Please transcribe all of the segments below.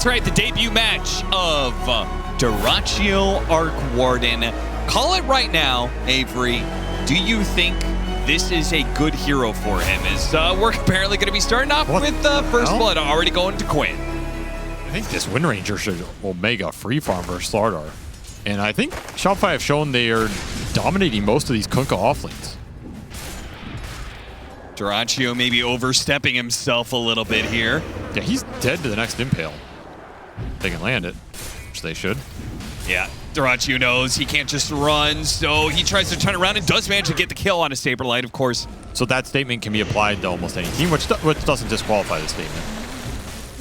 That's right, the debut match of Dyrachyo Arc Warden. Call it right now, Avery. Do you think this is a good hero for him? As we're apparently going to be starting off with First Blood already going to Quinn. I think this Wind Ranger should Omega free farm versus Slardar. And I think Shopify have shown they are dominating most of these Kunkka offlanes. Dyrachyo maybe overstepping himself a little bit here. Yeah, he's dead to the next Impale. They can land it, which they should. Yeah, Dyrachyo knows he can't just run, so he tries to turn around and does manage to get the kill on a Saberlight, of course. So that statement can be applied to almost any team, which doesn't disqualify the statement.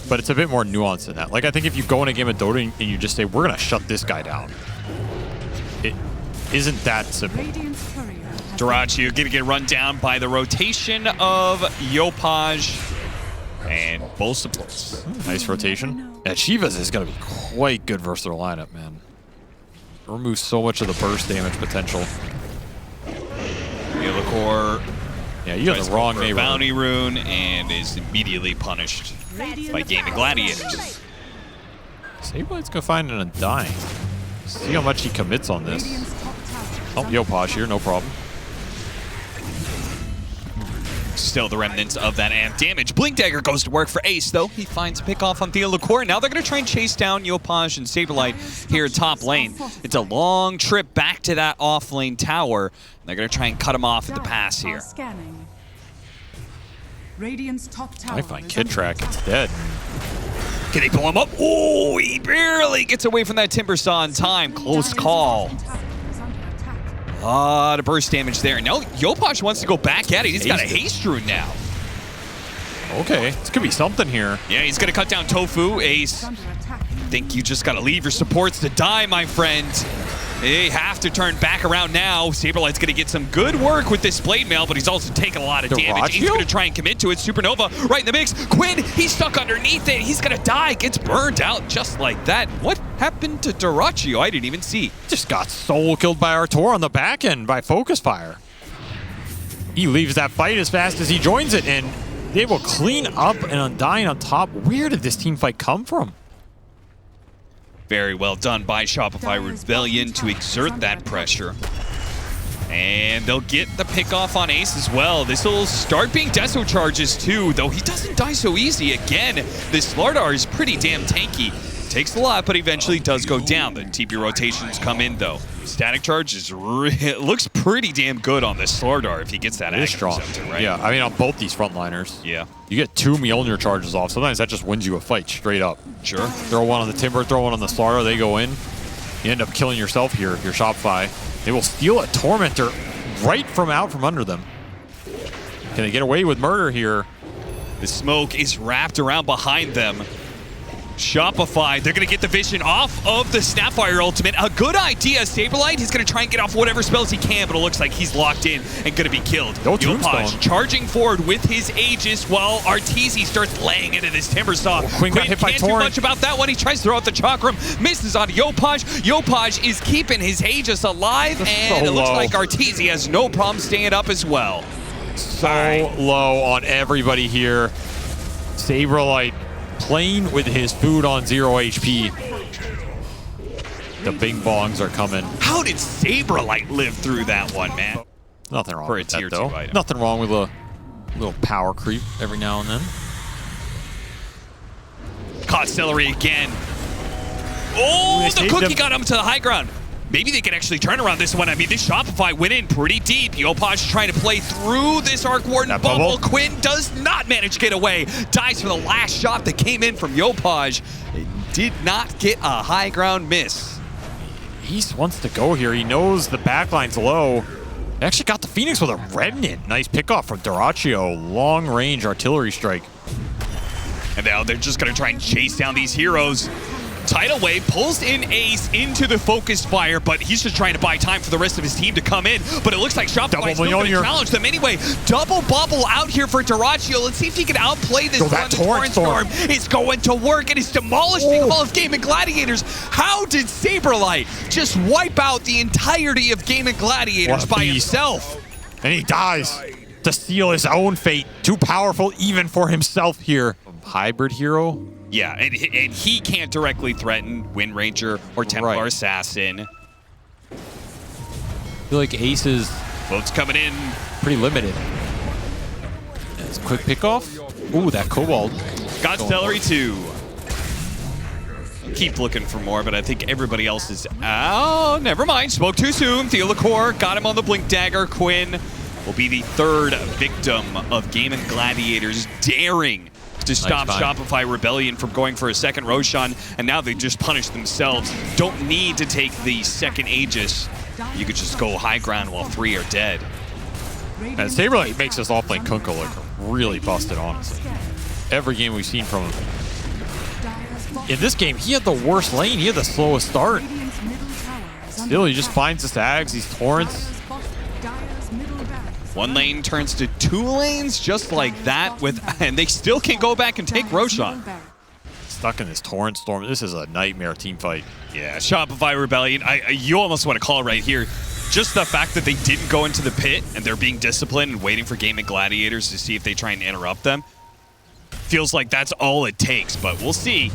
But it's a bit more nuanced than that. Like, I think if you go in a game of Dota and you just say, we're going to shut this guy down, it isn't that simple. Dyrachyo going to get run down by the rotation of Yopaj and both supports. Nice rotation. Yeah, Shiva's is going to be quite good versus their lineup, man. Removes so much of the burst damage potential. Yellowcore. Yeah, you got the wrong neighbor. Bounty rune and is immediately punished by GAIMIN Gladiators. Saberlight's gonna find an Undying. See how much he commits on this. Oh, Yopaj here, no problem. Still the remnants of that amp damage. Blink Dagger goes to work for Ace, though. He finds a pick off on Yellowcore. Now they're going to try and chase down Yopaj and Saberlight here top lane. It's a long trip back to that off lane tower. They're going to try and cut him off at the pass here. I find Kid Track instead. Can they pull him up? Oh, he barely gets away from that Timber Saw in time. Close call. A lot of burst damage there. Now Yopaj wants to go back at it. He's got a haste rune now. Okay, this could be something here. Yeah, he's going to cut down Tofu. Ace, think you just got to leave your supports to die, my friend. They have to turn back around now. Saberlight's going to get some good work with this Blade Mail, but he's also taking a lot of damage. He's going to try and commit to it. Supernova right in the mix. Quinn, he's stuck underneath it. He's going to die. Gets burned out just like that. What happened to Dyrachyo? I didn't even see. Just got soul killed by Artur on the back end by Focus Fire. He leaves that fight as fast as he joins it, and they will clean up an Undying on top. Where did this team fight come from? Very well done by Shopify Rebellion to exert that pressure. And they'll get the pick off on Ace as well. This will start being Deso charges too, though he doesn't die so easy. Again, this Slardar is pretty damn tanky. Takes a lot, but eventually does go down. The TP rotations come in though. Static charge is looks pretty damn good on this Slardar if he gets that action receptor, right? Yeah, I mean on both these frontliners. Yeah. You get 2 Mjolnir charges off. Sometimes that just wins you a fight straight up. Sure. Throw one on the Timber, throw one on the Slardar, they go in. You end up killing yourself here if you're Shopify. They will steal a Tormentor right from out from under them. Can they get away with murder here? The smoke is wrapped around behind them. Shopify, they're going to get the vision off of the Snapfire ultimate. A good idea. Saberlight, he's going to try and get off whatever spells he can, but it looks like he's locked in and going to be killed. No Yopaj charging forward with his Aegis while Arteezy starts laying into this Timber Saw. Quinn got hit by can't do much about that one. He tries to throw out the Chakram, misses on Yopaj. Yopaj is keeping his Aegis alive, and it looks like Arteezy has no problem staying up as well. So low on everybody here. Saberlight playing with his food on 0 HP. The bing bongs are coming. How did Saberlight live through that one, man? Nothing wrong for with a tier that, though. 2 item. Nothing wrong with a little power creep every now and then. Caught Celery again. Oh, the cookie got him to the high ground. Maybe they can actually turn around this one. I mean, this Shopify went in pretty deep. Yopaj trying to play through this Arc Warden bubble. Quinn does not manage to get away. Dies for the last shot that came in from Yopaj. It did not get a high ground miss. He wants to go here. He knows the backline's low. They actually got the Phoenix with a Remnant. Nice pickoff from Dyrachyo. Long range artillery strike. And now they're just going to try and chase down these heroes. Tidal Wave pulls in Ace into the focused fire, but he's just trying to buy time for the rest of his team to come in. But it looks like Shopify's still going to challenge them anyway. Double bubble out here for Dyrachyo. Let's see if he can outplay this one. The Torrent Storm is going to work, and it's demolishing all of GAIMIN Gladiators. How did Saberlight just wipe out the entirety of GAIMIN Gladiators by himself? And he dies to seal his own fate. Too powerful even for himself here. Hybrid hero Yeah, and he can't directly threaten Wind Ranger or Templar Assassin. I feel like Ace is Boats coming in. pretty limited. It's a quick pickoff. Ooh, that Cobalt. Got Celery too. Keep looking for more, but I think everybody else is... Oh, never mind. Spoke too soon. Theolacor got him on the Blink Dagger. Quinn will be the third victim of GAIMIN Gladiators daring to stop Shopify Rebellion from going for a second Roshan, and now they just punish themselves. Don't need to take the second Aegis. You could just go high ground while 3 are dead. And Saberlight makes this off-lane Kunkka look really busted, honestly. Every game we've seen from him. In this game, he had the worst lane. He had the slowest start. Still, he just finds the Stags, these Torrents. One lane turns to 2 lanes just like that, and they still can go back and take Roshan. Stuck in this Torrent storm. This is a nightmare team fight. Yeah, Shopify Rebellion. You almost want to call it right here. Just the fact that they didn't go into the pit and they're being disciplined and waiting for GAIMIN Gladiators to see if they try and interrupt them. Feels like that's all it takes, but we'll see.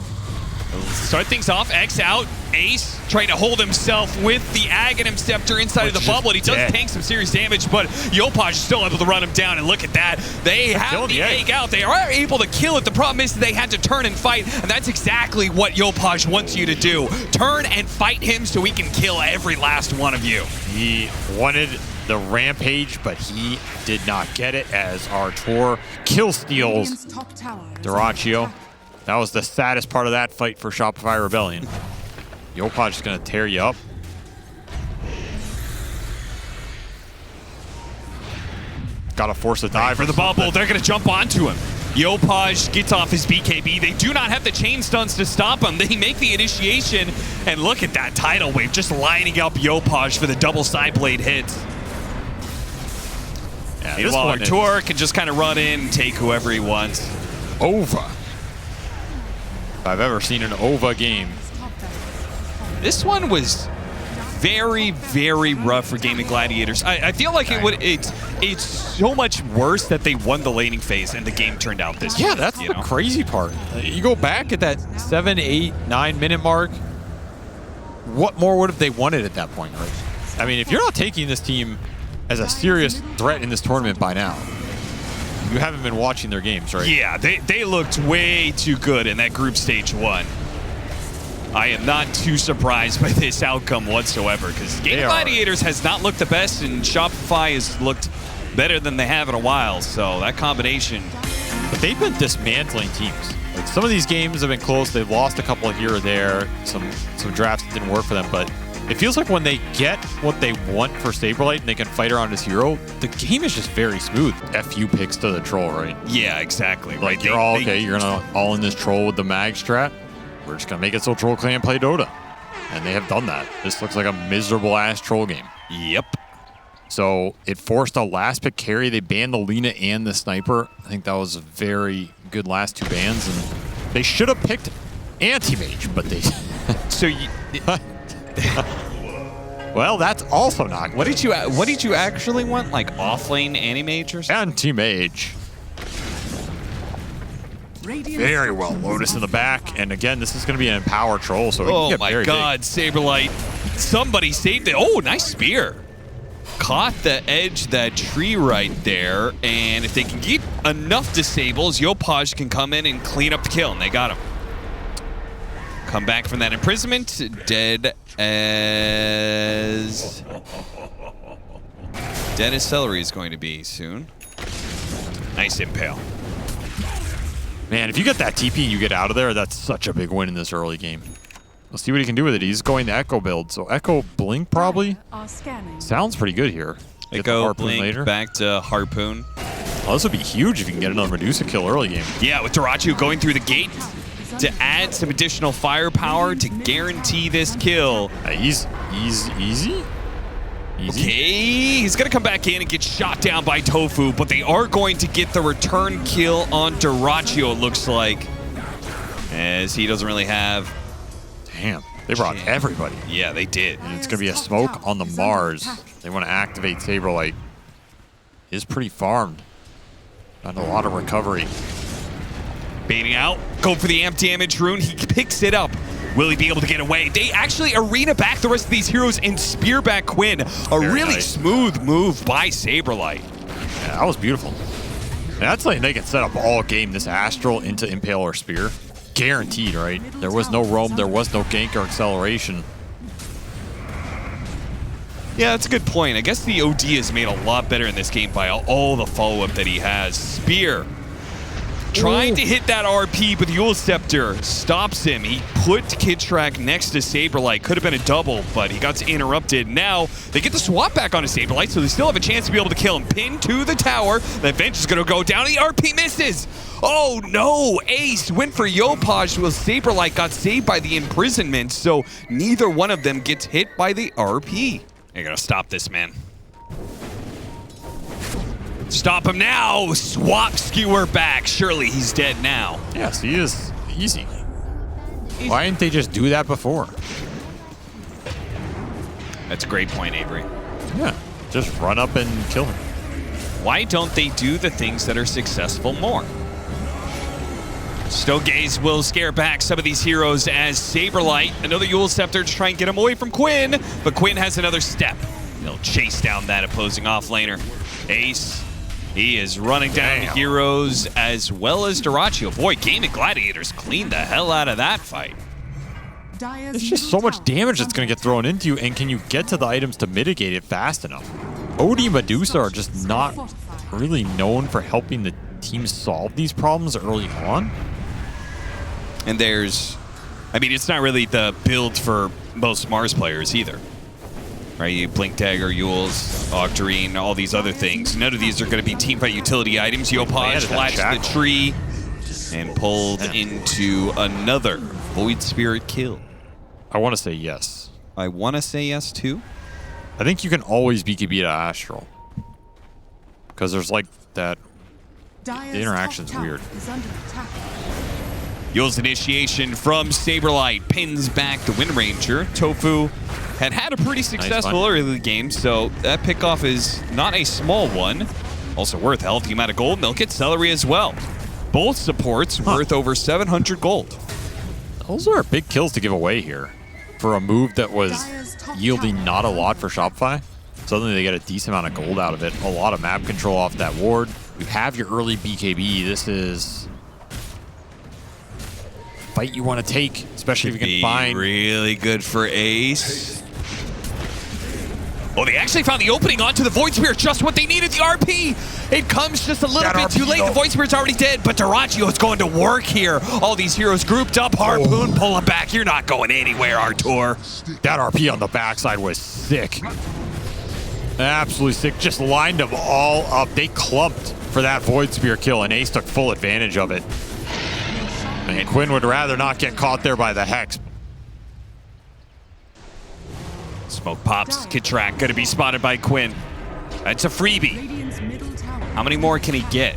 Start things off, X out, Ace trying to hold himself with the Aghanim Scepter inside of the bubble. He does take some serious damage, but Yopaj is still able to run him down, and look at that. They have the egg out. They are able to kill it. The problem is that they had to turn and fight, and that's exactly what Yopaj wants you to do. Turn and fight him so he can kill every last one of you. He wanted the rampage, but he did not get it as Artur kill steals Dyrachyo. That was the saddest part of that fight for Shopify Rebellion. Yopaj is going to tear you up. Got to force a dive for the bubble. They're going to jump onto him. Yopaj gets off his BKB. They do not have the chain stuns to stop him. They make the initiation, and look at that tidal wave just lining up Yopaj for the double side blade hits. Yeah, meanwhile, Artur can just kind of run in and take whoever he wants. Ova. If I've ever seen an Ova game. This one was very, very rough for GAIMIN Gladiators. I feel like it's so much worse that they won the laning phase and the game turned out this way. Yeah, that's the crazy part. You go back at that 7, 8, 9 minute mark. What more would have they wanted at that point, right? I mean, if you're not taking this team as a serious threat in this tournament by now, you haven't been watching their games, right? Yeah, they looked way too good in that group stage 1. I am not too surprised by this outcome whatsoever, because GAIMIN Gladiators has not looked the best, and Shopify has looked better than they have in a while, so that combination. But they've been dismantling teams. Like, some of these games have been close. They've lost a couple here or there. Some drafts that didn't work for them, but it feels like when they get what they want for Saberlight and they can fight around his hero, the game is just very smooth. FU picks to the troll, right? Yeah, exactly. Like, you're all, okay, you're going to all in this troll with the mag strat. We're just going to make it so Troll Clan play Dota. And they have done that. This looks like a miserable-ass troll game. Yep. So it forced a last pick carry. They banned the Lina and the Sniper. I think that was a very good last 2 bans. And they should have picked Anti-Mage, but they... So well, that's also not good. What did you actually want? Like off-lane Anti-Mage or something? Anti-Mage. Very well. Lotus in the back. And again, this is going to be an Empower Troll, so oh my god, Saberlight. Somebody saved it. Oh, nice spear. Caught the edge of that tree right there. And if they can keep enough disables, Yopaj can come in and clean up the kill. And they got him. Come back from that imprisonment. Dead as Celery is going to be soon. Nice impale. Man, if you get that TP and you get out of there, that's such a big win in this early game. We'll see what he can do with it. He's going to Echo build, so Echo Blink probably sounds pretty good here. Echo Blink later. Back to Harpoon. Well, this would be huge if you can get another Medusa kill early game. Yeah, with Dyrachyo going through the gate to add some additional firepower to guarantee this kill. He's easy. Okay, he's going to come back in and get shot down by Tofu, but they are going to get the return kill on Dyrachyo, it looks like, as he doesn't really have... Damn, they brought everybody. Yeah, they did. And it's going to be a smoke on the Mars. They want to activate Saberlight. Is pretty farmed. Not a lot of recovery. Baiting out, go for the amp damage rune. He picks it up. Will he be able to get away? They actually arena back the rest of these heroes and spear back Quinn. A really smooth move by Saberlight. Yeah, that was beautiful. And that's like they can set up all game this Astral into Impale or Spear. Guaranteed, right? There was no roam, there was no gank or acceleration. Yeah, that's a good point. I guess the OD is made a lot better in this game by all the follow-up that he has. Spear. Trying to hit that RP, but the Yule Scepter stops him. He put Kidtrak next to Saberlight. Could have been a double, but he got interrupted. Now, they get the swap back onto Saberlight, so they still have a chance to be able to kill him. Pin to the tower. The Venge is going to go down. The RP misses. Oh, no. Ace went for Yopaj, while Saberlight got saved by the imprisonment, so neither one of them gets hit by the RP. You're going to stop this, man. Stop him now! Swap Skewer back. Surely he's dead now. Yes, he is easy. Why didn't they just do that before? That's a great point, Avery. Yeah, just run up and kill him. Why don't they do the things that are successful more? Stonegaze will scare back some of these heroes as Saberlight, another Yule Scepter to try and get him away from Quinn, but Quinn has another step. He'll chase down that opposing offlaner. Ace. He is running down the heroes as well as Dyrachyo. Boy, GAIMIN Gladiators cleaned the hell out of that fight. There's just so much damage that's going to get thrown into you, and can you get to the items to mitigate it fast enough? OD Medusa are just not really known for helping the team solve these problems early on. And there's, I mean, it's not really the build for most Mars players either. Right, you Blink Dagger, Yules, Octarine, all these other things. None of these are going to be teamfight utility items. Yopaj flies to the tree and pulled into another Void Spirit kill. I want to say yes. I want to say yes too. I think you can always BKB to Astral. Because there's like that, the interaction's weird. Yule's initiation from Saberlight pins back the Wind Ranger. Tofu had a pretty successful early game, so that pickoff is not a small one. Also worth a healthy amount of gold, and they'll get Celery as well. Both supports worth over 700 gold. Those are big kills to give away here for a move that was yielding not a lot for Shopify. Suddenly they get a decent amount of gold out of it. A lot of map control off that ward. You have your early BKB. This is a fight you want to take, especially if you can find. Really good for Ace. Oh, they actually found the opening onto the Void Spear, just what they needed, the RP. It comes just a little bit too late. The Void Spear's already dead, but Dyrachyo is going to work here. All these heroes grouped up. Harpoon, pull him back. You're not going anywhere, Artur. That RP on the backside was sick. Absolutely sick. Just lined them all up. They clumped for that Void Spear kill, and Ace took full advantage of it. And Quinn would rather not get caught there by the Hex. Smoke pops. Kidtrak going to be spotted by Quinn. That's a freebie. How many more can he get?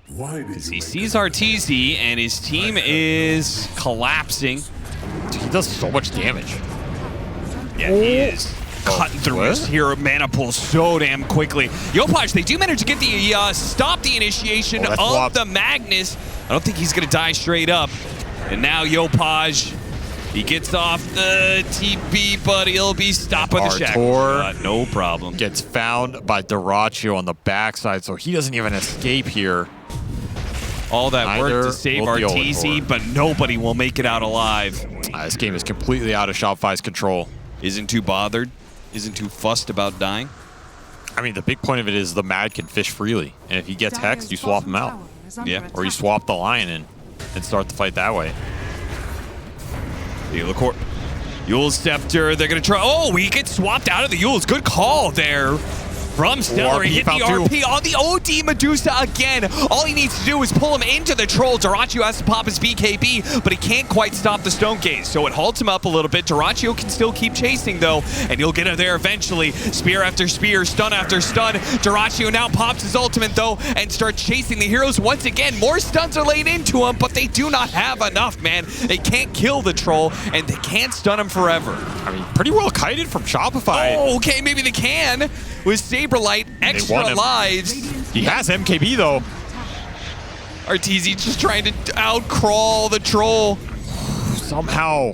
He sees Arteezy, and his team is collapsing. Dude, he does so much damage. Yeah, he is cutting through his hero mana pool so damn quickly. Yopaj, they do manage to get the stop the initiation of the Magnus. I don't think he's going to die straight up. And now Yopaj, he gets off the TP, but he'll be stopped with the shackle. No problem. Gets found by Dyrachyo on the backside, so he doesn't even escape here. All that work to save Arteezy, but nobody will make it out alive. This game is completely out of Shopify's control. Isn't too bothered, isn't too fussed about dying. I mean, the big point of it is the Mad can fish freely, and if he gets hexed, you swap him out. Yeah. Or you swap the Lion in and start the fight that way. Yule Scepter, they're going to try. Oh, he gets swapped out of the Yules. Good call there from Stellar. He hit the RP on the OD Medusa again. All he needs to do is pull him into the troll. Dyrachyo has to pop his BKB, but he can't quite stop the Stone Gaze, so it halts him up a little bit. Dyrachyo can still keep chasing, though, and he'll get her there eventually. Spear after spear, stun after stun. Dyrachyo now pops his ultimate, though, and starts chasing the heroes once again. More stuns are laid into him, but they do not have enough, man. They can't kill the troll, and they can't stun him forever. I mean, pretty well kited from Shopify. Oh, okay, maybe they can. With Saberlight, extra lives. He has MKB, though. Arteezy just trying to out-crawl the troll. Somehow,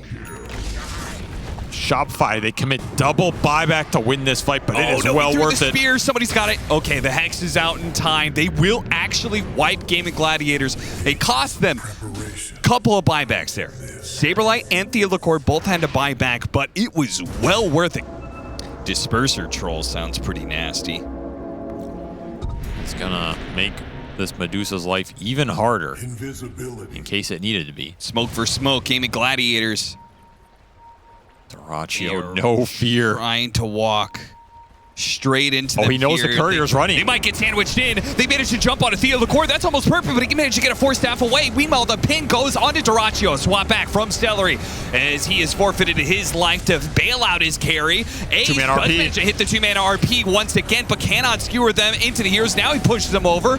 Shopify, they commit double buyback to win this fight, but it is well worth it. Spear. Somebody's got it. Okay, the Hex is out in time. They will actually wipe GAIMIN Gladiators. It cost them a couple of buybacks there. Saberlight and Theodore both had to buy back, but it was well worth it. Disperser troll sounds pretty nasty. It's gonna make this Medusa's life even harder in case it needed to be. Smoke for smoke, GAIMIN Gladiators. Dyrachyo, no fear. Trying to walk straight into the he knows the courier's running. They might get sandwiched in. They managed to jump onto Theodore. That's almost perfect, but he managed to get a 4-staff away. Meanwhile, the pin goes onto Dyrachyo. Swap back from Celery as he has forfeited his life to bail out his carry. Ace does manage to hit the 2-mana RP once again, but cannot skewer them into the heroes. Now he pushes them over.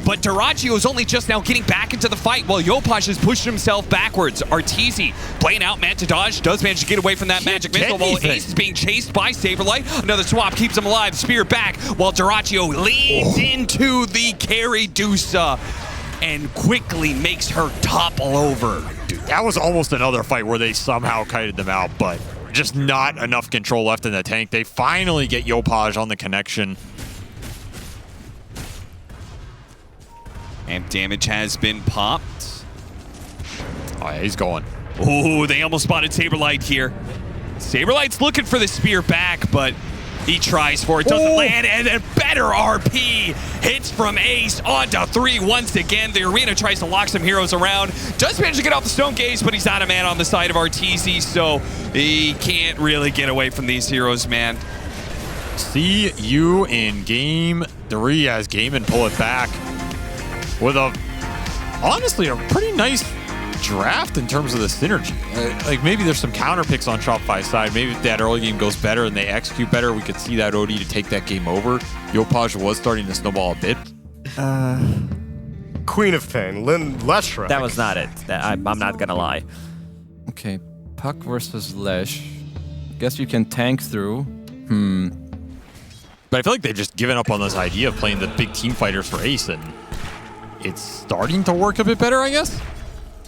But Dyrachyo is only just now getting back into the fight while Yopaj has pushed himself backwards. Arteezy playing out Matt to dodge, does manage to get away from that magic missile while Ace is being chased by Saberlight. Another swap keeps him alive, spear back while Dyrachyo leads into the carry Dusa and quickly makes her topple over. Dude, that was almost another fight where they somehow kited them out, but just not enough control left in the tank. They finally get Yopaj on the connection. Amp damage has been popped. Oh, yeah, he's going. Ooh, they almost spotted Saberlight here. Saberlight's looking for the spear back, but he tries for it. Doesn't land, and then better RP hits from Ace onto 3 once again. The arena tries to lock some heroes around. Does manage to get off the Stone Gaze, but he's out of man on the side of Arteezy, so he can't really get away from these heroes, man. See you in game 3 as GAIMIN pull it back with honestly a pretty nice draft in terms of the synergy. Like maybe there's some counter picks on Shopify's side. Maybe if that early game goes better and they execute better, we could see that OD to take that game over. Yopaj was starting to snowball a bit. Queen of Pain, Lynn Leshra. That was not it. I'm not gonna lie. Okay, Puck versus Lesh. Guess you can tank through. But I feel like they've just given up on this idea of playing the big team fighters for Ace, and it's starting to work a bit better, I guess.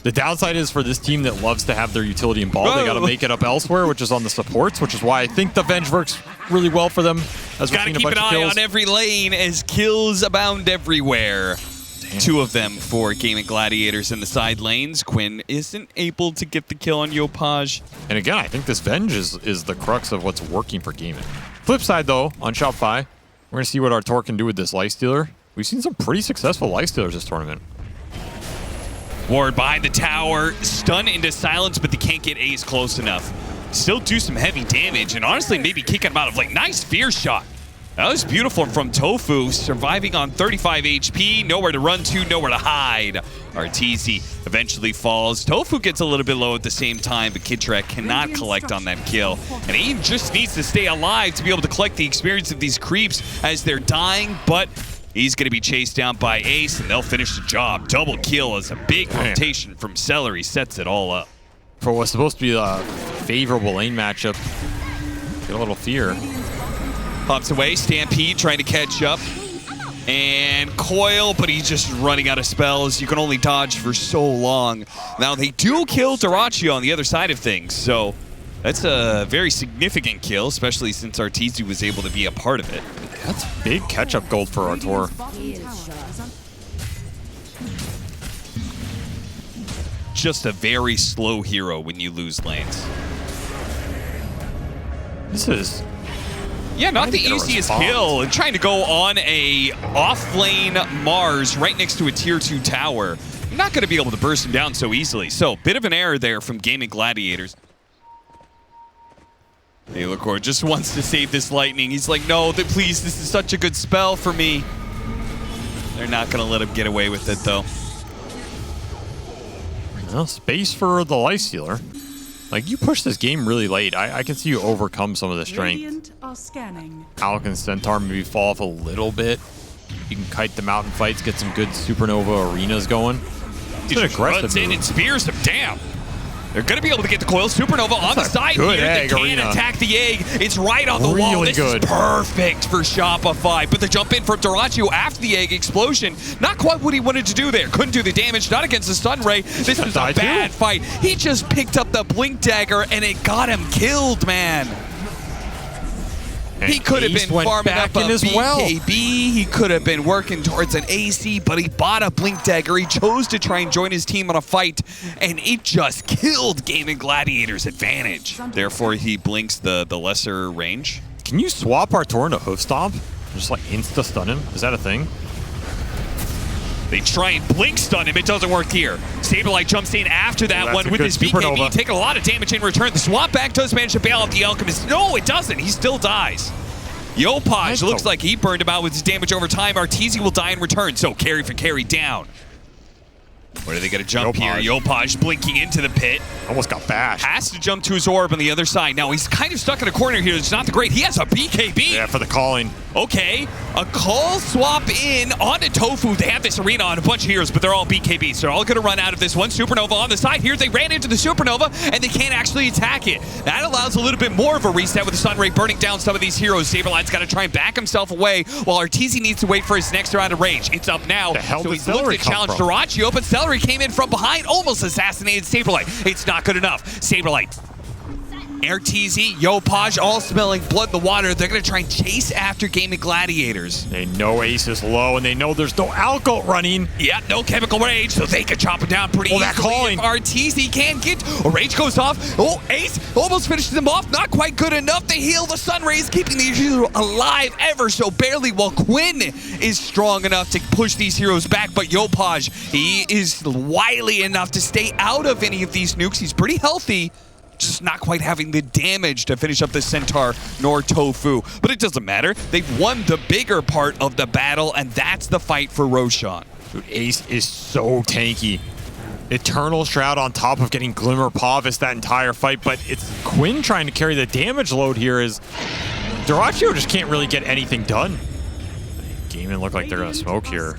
The downside is for this team that loves to have their utility in ball, they got to make it up elsewhere, which is on the supports, which is why I think the Venge works really well for them. As we're seeing a bunch of kills. Gotta keep an eye on every lane as kills abound everywhere. Damn. 2 of them for GAIMIN Gladiators in the side lanes. Quinn isn't able to get the kill on Yopaj. And again, I think this Venge is the crux of what's working for GAIMIN. Flip side, though, on Shopify, we're going to see what Artor can do with this Lifestealer. We've seen some pretty successful Lifestealers this tournament. Ward behind the tower, stun into silence, but they can't get Ace close enough. Still do some heavy damage, and honestly, maybe kicking him out of, like, nice fear shot. That was beautiful from Tofu, surviving on 35 HP, nowhere to run to, nowhere to hide. Arteezy eventually falls. Tofu gets a little bit low at the same time, but Kidtrek cannot collect on that kill. And he just needs to stay alive to be able to collect the experience of these creeps as they're dying, but he's going to be chased down by Ace, and they'll finish the job. Double kill as a big rotation from Celery sets it all up. For what's supposed to be a favorable lane matchup, get a little fear. Pops away, Stampede trying to catch up. And Coil, but he's just running out of spells. You can only dodge for so long. Now, they do kill Dyrachyo on the other side of things, so that's a very significant kill, especially since Arteezy was able to be a part of it. That's big catch-up gold for Artor. Just a very slow hero when you lose lanes. This is... yeah, not the easiest kill. And trying to go on a off-lane Mars right next to a tier 2 tower. You're not going to be able to burst him down so easily. So, bit of an error there from GAIMIN Gladiators. Aelacor just wants to save this lightning. He's like, no, please, this is such a good spell for me. They're not going to let him get away with it, though. Well, space for the Lifestealer. Like, you push this game really late. I can see you overcome some of the strength. Alec and Centaur maybe fall off a little bit. You can kite them out in fights, get some good Supernova arenas going. He just runs in and spears him. Damn. They're going to be able to get the coil. Supernova on the side good here. egg, They can't Arena. attack the egg. It's right on the wall. Really This good. is perfect for Shopify. But the jump in from Dyrachyo after the egg explosion, not quite what he wanted to do there. Couldn't do the damage, not against the stun ray. This is a Die bad too. fight. He just picked up the blink dagger and it got him killed, man. And He could have Ace been went farming back up a in as BKB. well. He could have been working towards an AC, but he bought a blink dagger. He chose to try and join his team on a fight, and it just killed GAIMIN Gladiators' advantage. Therefore, he blinks the lesser range. Can you swap our Tor into Hoof Stomp? Just like insta-stun him? Is that a thing? They try and blink stun him. It doesn't work here. Saberlight jumps in after that that's one a with good his BKB, supernova. taking a lot of damage in return. The swap back does manage to bail out the Alchemist. No, it doesn't. He still dies. Yopaj looks like he burned him out with his damage over time. Arteezy will die in return. So carry for carry down. Where do they get a jump here? Yopaj blinking into the pit. Almost got bashed. Has to jump to his orb on the other side. Now he's kind of stuck in a corner here. It's not the great. He has a BKB. Yeah, for the calling. Okay, a call swap in onto Tofu. They have this arena on a bunch of heroes, but they're all BKBs. They're all going to run out of this one. Supernova on the side here. They ran into the Supernova, and they can't actually attack it. That allows a little bit more of a reset with the Sunray burning down some of these heroes. Saberlight's got to try and back himself away, while Arteezy needs to wait for his next round of rage. It's up now. The hell so did he's looked Celery to come challenge from? Dyrachyo, but Celery came in from behind, almost assassinated Saberlight. It's not good enough. Saberlight. Arteezy, Yopaj, all smelling blood in the water. They're going to try and chase after GAIMIN Gladiators. They know Ace is low, and they know there's no Alco running. Yeah, no chemical rage, so they can chop it down pretty easily. That calling. If Arteezy can't get, rage goes off. Oh, Ace almost finishes them off. Not quite good enough. They heal the sun rays, keeping these heroes alive ever so barely, while Quinn is strong enough to push these heroes back. But Yopaj, he is wily enough to stay out of any of these nukes. He's pretty healthy. Just not quite having the damage to finish up the Centaur nor Tofu. But it doesn't matter. They've won the bigger part of the battle, and that's the fight for Roshan. Dude, Ace is so tanky. Eternal Shroud on top of getting Glimmer Pavis that entire fight, but it's Quinn trying to carry the damage load here as Dyrachyo just can't really get anything done. GAIMIN look like they're going to smoke here.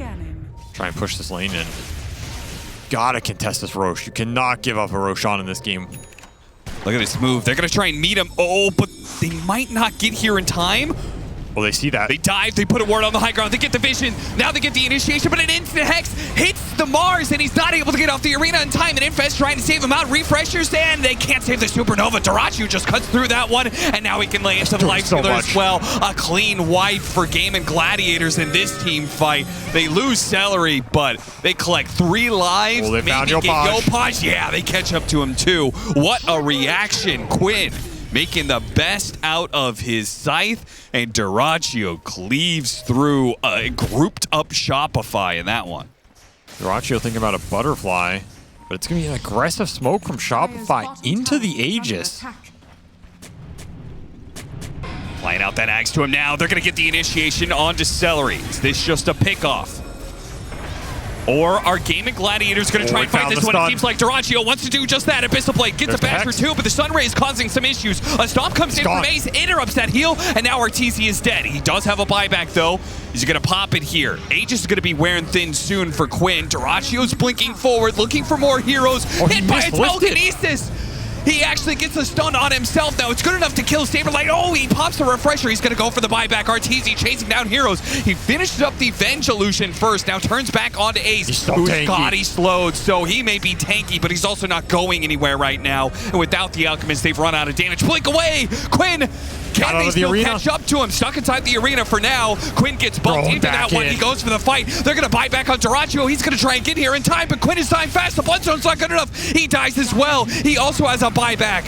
Try and push this lane in. Gotta contest this Rosh. You cannot give up a Roshan in this game. Look at this move. They're going to try and meet him. Oh, but they might not get here in time. Well, they see that. They dive. They put a ward on the high ground. They get the vision. Now they get the initiation, but an instant hex hits the Mars, and he's not able to get off the arena in time. And Infest trying to save him out. Refreshers, and they can't save the Supernova. Dyrachyo just cuts through that one, and now he can lay into the life stealer as well. A clean wipe for GAIMIN Gladiators in this team fight. They lose Celery, but they collect 3 lives. Well, they found Yopaj. Yeah, they catch up to him too. What a reaction. Quinn making the best out of his scythe, and Dyrachyo cleaves through a grouped up Shopify in that one. Dyrachyo thinking about a butterfly, but it's going to be an aggressive smoke from Shopify into the Aegis. Flying out that axe to him now. They're going to get the initiation onto Celery. Is this just a pickoff? Or are GAIMIN Gladiators going to try and fight this one? It seems like Dyrachyo wants to do just that. Abyssal Blade gets a bash for 2, but the Sun Ray is causing some issues. A stomp comes in from Ace, interrupts that heal, and now Arteezy is dead. He does have a buyback, though. He's going to pop it here. Aegis is going to be wearing thin soon for Quinn. Dyrachyo's blinking forward, looking for more heroes. Hit by a telekinesis. He actually gets a stun on himself now. It's good enough to kill Saberlight. Oh, he pops the refresher. He's going to go for the buyback. Arteezy chasing down heroes. He finishes up the Venge illusion first. Now turns back onto Ace, He's so who's tanky. body slowed. So he may be tanky, but he's also not going anywhere right now. And without the Alchemist, they've run out of damage. Blink away. Quinn, can they still catch up to him? Stuck inside the arena for now. Quinn gets bumped into that one. He goes for the fight. They're going to buy back on Dyrachyo. He's going to try and get here in time, but Quinn is dying fast. The Bloodstone's not good enough. He dies as well. He also has a buyback.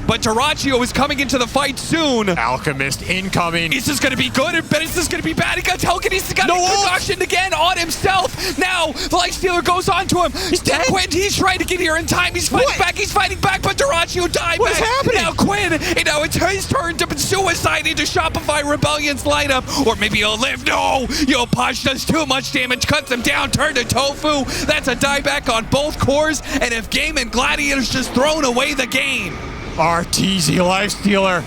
But Dyrachyo is coming into the fight soon. Alchemist incoming. Is this going to be good? But is this going to be bad? He got telekinesis. He got concoction again on himself. Now the Life Stealer goes on to him. He's dead. Quinn, he's trying to get here in time. He's fighting back. He's fighting back. But Dyrachyo died. What's happening? Now Quinn, it's his turn to suicide into Shopify Rebellion's lineup. Or maybe he'll live. No! Yopaj does too much damage. Cuts him down. Turn to Tofu. That's a dieback on both cores. And if GAIMIN Gladiators just thrown away the game. Arteezy Lifestealer,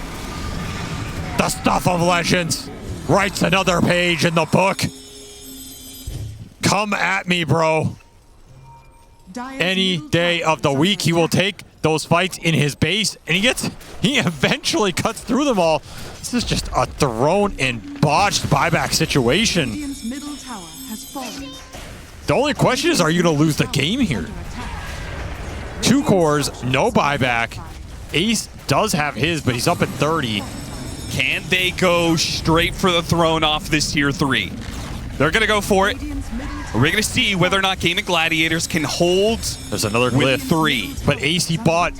the stuff of legends, writes another page in the book. Come at me, bro. Any day of the week, he will take those fights in his base, and he eventually cuts through them all. This is just a thrown and botched buyback situation. Radiant's middle tower has fallen. The only question is, are you going to lose the game here? 2 cores, no buyback. Ace does have his, but he's up at 30. Can they go straight for the throne off this tier 3? They're going to go for it. Radiant's middle tower We're going to see whether or not GAIMIN Gladiators can hold There's another with glyph. 3. But Ace, he bought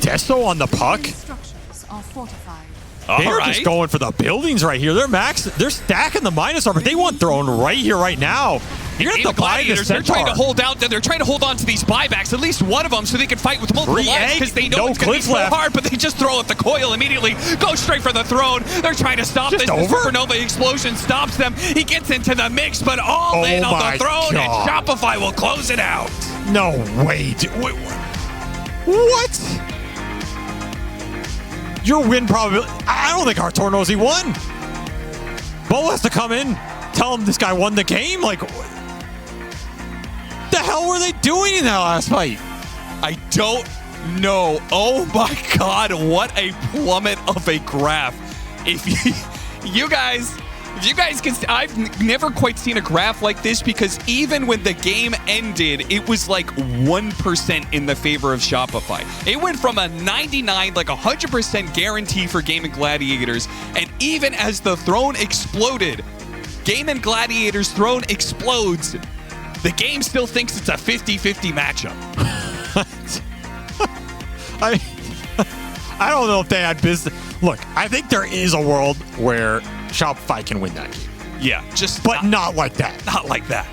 Deso on the puck. structures are fortified. They're just going for the buildings right here. They're stacking the minus armor. They want throne right here, right now. You're going to have to buy this They're trying to Centaur. hold out. They're trying to hold on to these buybacks, at least one of them, so they can fight with multiple 3 lives, because they know no it's going to be cliff so left. hard, but they just throw up the coil immediately, go straight for the throne. They're trying to stop Just this. The over? supernova explosion stops them. He gets into the mix, but all in on my the throne, God. and Shopify will close it out. No way. Wait, what? Your win probability. I don't think Artur knows he won. Bo has to come in, tell him this guy won the game. Like, what the hell were they doing in that last fight? I don't know. Oh my God, what a plummet of a graph. If you guys can, I've never quite seen a graph like this, because even when the game ended, it was like 1% in the favor of Shopify. It went from a 99, like 100% guarantee for GAIMIN Gladiators, and even as the throne exploded, GAIMIN Gladiators throne explodes, the game still thinks it's a 50-50 matchup. I don't know if they had business. Look, I think there is a world where Shopify can win that game, Yeah, just but not like that. not like that.